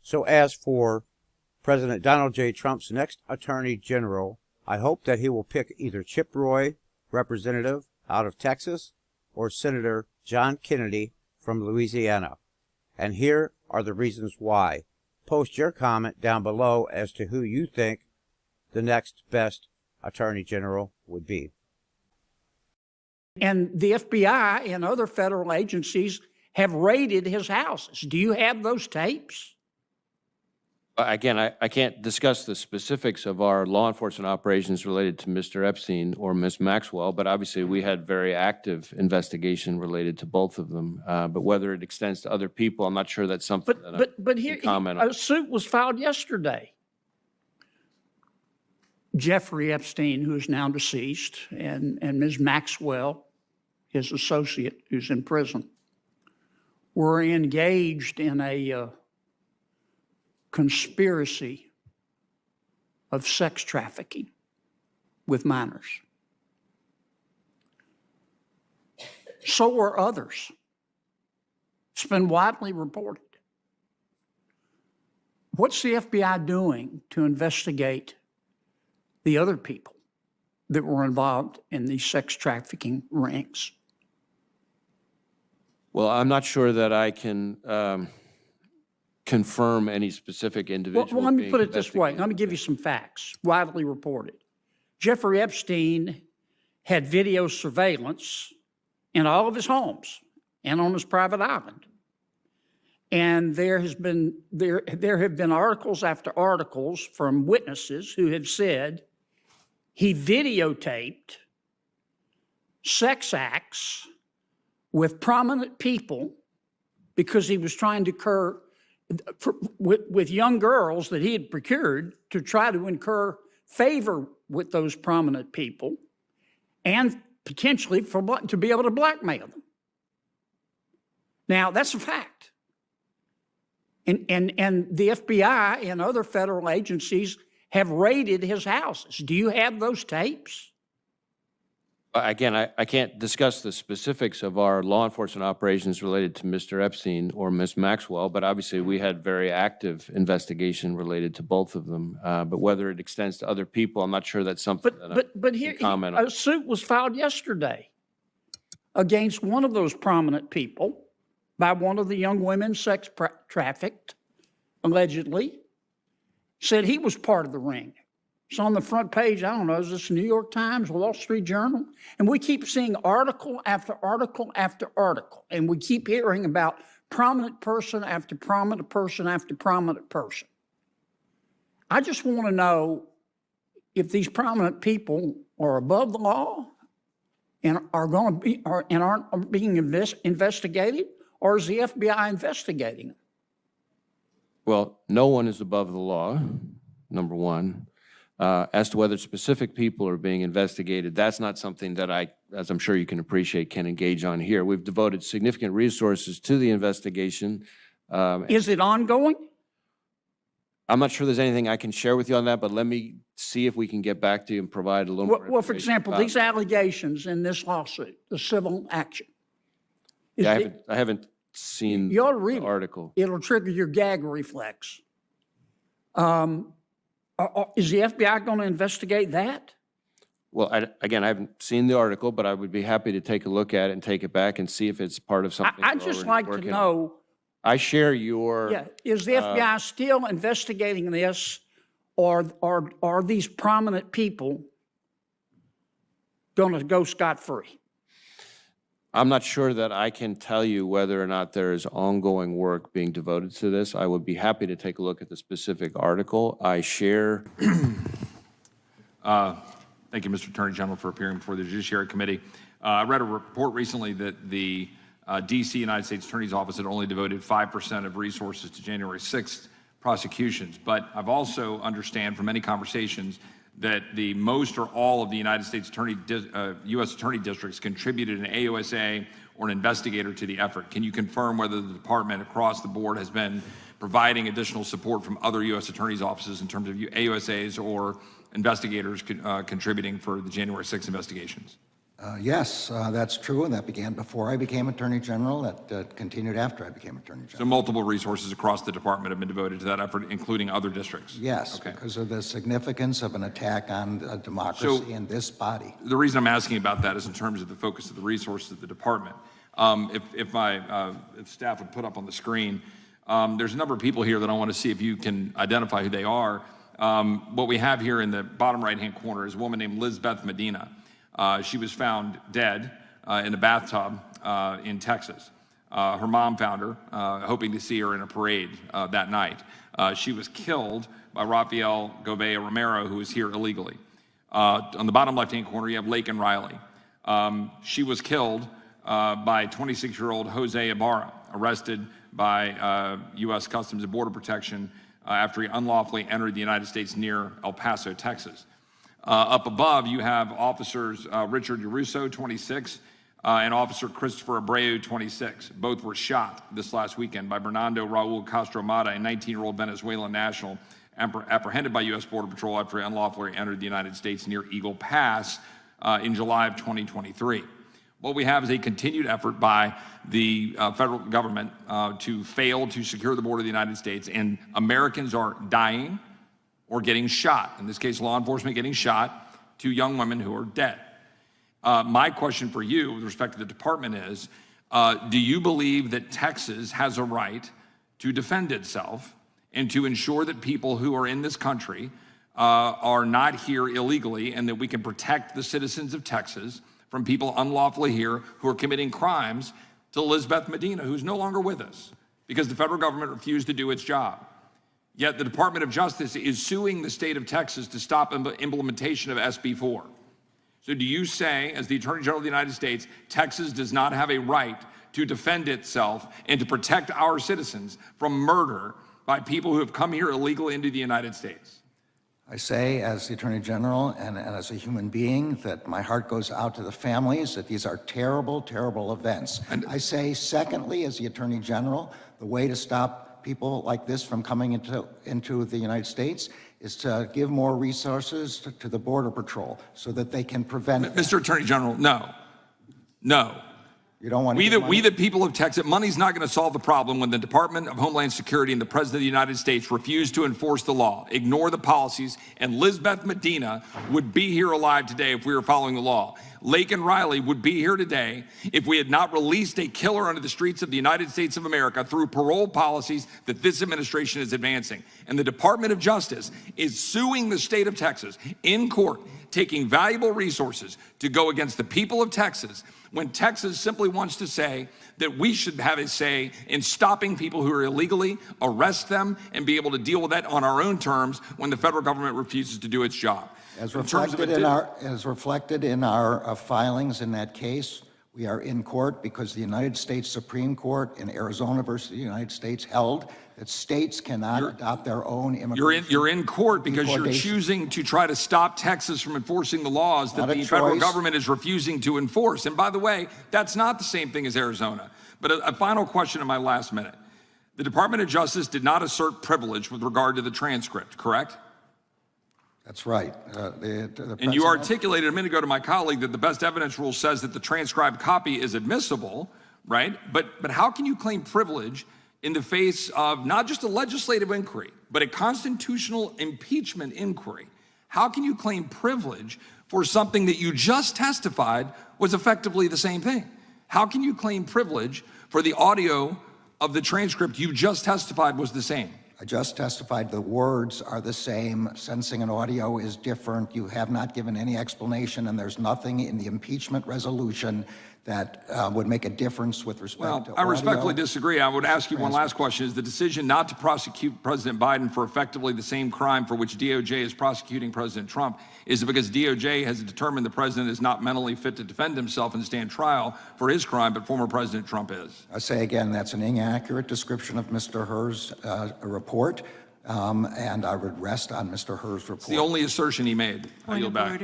So as for President Donald J. Trump's next Attorney General, I hope that he will pick either Chip Roy, representative out of Texas, or Senator John Kennedy from Louisiana. And here are the reasons why. Post your comment down below as to who you think the next best Attorney General would be. And the FBI and other federal agencies have raided his houses. Do you have those tapes? Again, I can't discuss the specifics of our law enforcement operations related to Mr. Epstein or Ms. Maxwell, but obviously we had very active investigation related to both of them. But whether it extends to other people, I'm not sure that's something But here, comment on. a suit was filed yesterday. Jeffrey Epstein, who is now deceased, and Ms. Maxwell, his associate, who's in prison, were engaged in a conspiracy of sex trafficking with minors. So were others. It's been widely reported. What's the FBI doing to investigate the other people that were involved in these sex trafficking rings? Well, I'm not sure that I can confirm any specific individual. Well, let me put it this way. Let me give you some facts, widely reported. Jeffrey Epstein had video surveillance in all of his homes and on his private island. And there have been articles after articles from witnesses who have said he videotaped sex acts with prominent people because he was trying to incur with young girls that he had procured to try to incur favor with those prominent people and potentially to be able to blackmail them. Now, that's a fact. And the FBI and other federal agencies have raided his houses. Do you have those tapes? Again, I can't discuss the specifics of our law enforcement operations related to Mr. Epstein or Ms. Maxwell, but obviously we had very active investigation related to both of them. But whether it extends to other people, I'm not sure that's something But here, a suit was filed yesterday against one of those prominent people by one of the young women sex trafficked, allegedly, said he was part of the ring. It's on the front page, I don't know, is this New York Times, Wall Street Journal? And we keep seeing article after article after article. And we keep hearing about prominent person after prominent person after prominent person. I just want to know if these prominent people are above the law and are going to be, and aren't being investigated, or is the FBI investigating them? Well, no one is above the law, number one. As to whether specific people are being investigated, that's not something that I, as I'm sure you can appreciate, can engage on here. We've devoted significant resources to the investigation. Is it ongoing? I'm not sure there's anything I can share with you on that, but let me see if we can get back to you and provide a little more Well, for example, these allegations in this lawsuit, the civil action. I haven't seen you ought to read the article. It'll trigger your gag reflex. Is the FBI going to investigate that? Well, again, I haven't seen the article, but I would be happy to take a look at it and take it back and see if it's part of something. I'd just like to know. I share your. Yeah, is the FBI still investigating this, or are these prominent people going to go scot-free? I'm not sure that I can tell you whether or not there is ongoing work being devoted to this. I would be happy to take a look at the specific article. I share. Thank you, Mr. Attorney General, for appearing before the Judiciary Committee. I read a report recently that the D.C. United States Attorney's Office had only devoted 5% of resources to January 6th prosecutions. But I've also understand from many conversations that the most or all of the United States U.S. Attorney districts contributed an AUSA or an investigator to the effort. Can you confirm whether the department across the board has been providing additional support from other U.S. Attorney's offices in terms of AUSAs or investigators contributing for the January 6th investigations? Yes, that's true, and that began before I became Attorney General. That continued after I became Attorney So General. multiple resources across the department have been devoted to that effort, including other districts? Yes, Okay. because of the significance of an attack on democracy in this body. The reason I'm asking about that is in terms of the focus of the resources of the department. If staff would put up on the screen, there's a number of people here that I want to see if you can identify who they are. What we have here in the bottom right-hand corner is a woman named Lizbeth Medina. She was found dead in a bathtub in Texas. Her mom found her, hoping to see her in a parade that night. She was killed by Rafael Gouveia Romero, who was here illegally. On the bottom left-hand corner, you have Laken Riley. She was killed by 26-year-old Jose Ibarra, arrested by U.S. Customs and Border Protection after he unlawfully entered the United States near El Paso, Texas. Up above, you have officers Richard Uruso, 26, and Officer Christopher Abreu, 26. Both were shot this last weekend by Bernardo Raul Castro Mata, a 19-year-old Venezuelan national apprehended by U.S. Border Patrol after he unlawfully entered the United States near Eagle Pass in July of 2023. What we have is a continued effort by the federal government to fail to secure the border of the United States, and Americans are dying or getting shot. In this case, law enforcement getting shot, 2 young women who are dead. My question for you with respect to the department is, do you believe that Texas has a right to defend itself and to ensure that people who are in this country are not here illegally, and that we can protect the citizens of Texas from people unlawfully here who are committing crimes to Lizbeth Medina, who's no longer with us because the federal government refused to do its job? Yet the Department of Justice is suing the state of Texas to stop implementation of SB 4. So do you say, as the Attorney General of the United States, Texas does not have a right to defend itself and to protect our citizens from murder by people who have come here illegally into the United States? I say, as the Attorney General and as a human being, that my heart goes out to the families, that these are terrible, terrible events. And I say, secondly, as the Attorney General, the way to stop people like this from coming into the United States is to give more resources to the Border Patrol so that they can prevent that. Mr. Attorney General, no. You don't want to We the people of Texas, money's not going to solve the problem when the Department of Homeland Security and the President of the United States refuse to enforce the law, ignore the policies, and Lizbeth Medina would be here alive today if we were following the law. Laken Riley would be here today if we had not released a killer onto the streets of the United States of America through parole policies that this administration is advancing. And the Department of Justice is suing the state of Texas in court, taking valuable resources to go against the people of Texas, when Texas simply wants to say that we should have a say in stopping people who are illegally, arrest them, and be able to deal with that on our own terms when the federal government refuses to do its job. As reflected in our filings in that case, we are in court because the United States Supreme Court in Arizona versus the United States held that states cannot adopt their own immigration. You're in court because you're choosing to try to stop Texas from enforcing the laws that the federal government is refusing to enforce. And by the way, that's not the same thing as Arizona. But a final question in my last minute. The Department of Justice did not assert privilege with regard to the transcript, correct? That's right. And you articulated a minute ago to my colleague that the best evidence rule says that the transcribed copy is admissible, right? But how can you claim privilege in the face of not just a legislative inquiry, but a constitutional impeachment inquiry? How can you claim privilege for something that you just testified was effectively the same thing? How can you claim privilege for the audio of the transcript you just testified was the same? I just testified the words are the same. Sensing an audio is different. You have not given any explanation, and there's nothing in the impeachment resolution that would make a difference with respect to audio. I respectfully disagree. I would ask you one last question. Is the decision not to prosecute President Biden for effectively the same crime for which DOJ is prosecuting President Trump, is it because DOJ has determined the president is not mentally fit to defend himself and stand trial for his crime, but former President Trump is? I say again, that's an inaccurate description of Mr. Hur's report, and I would rest on Mr. Hur's report. It's the only assertion he made. I yield back.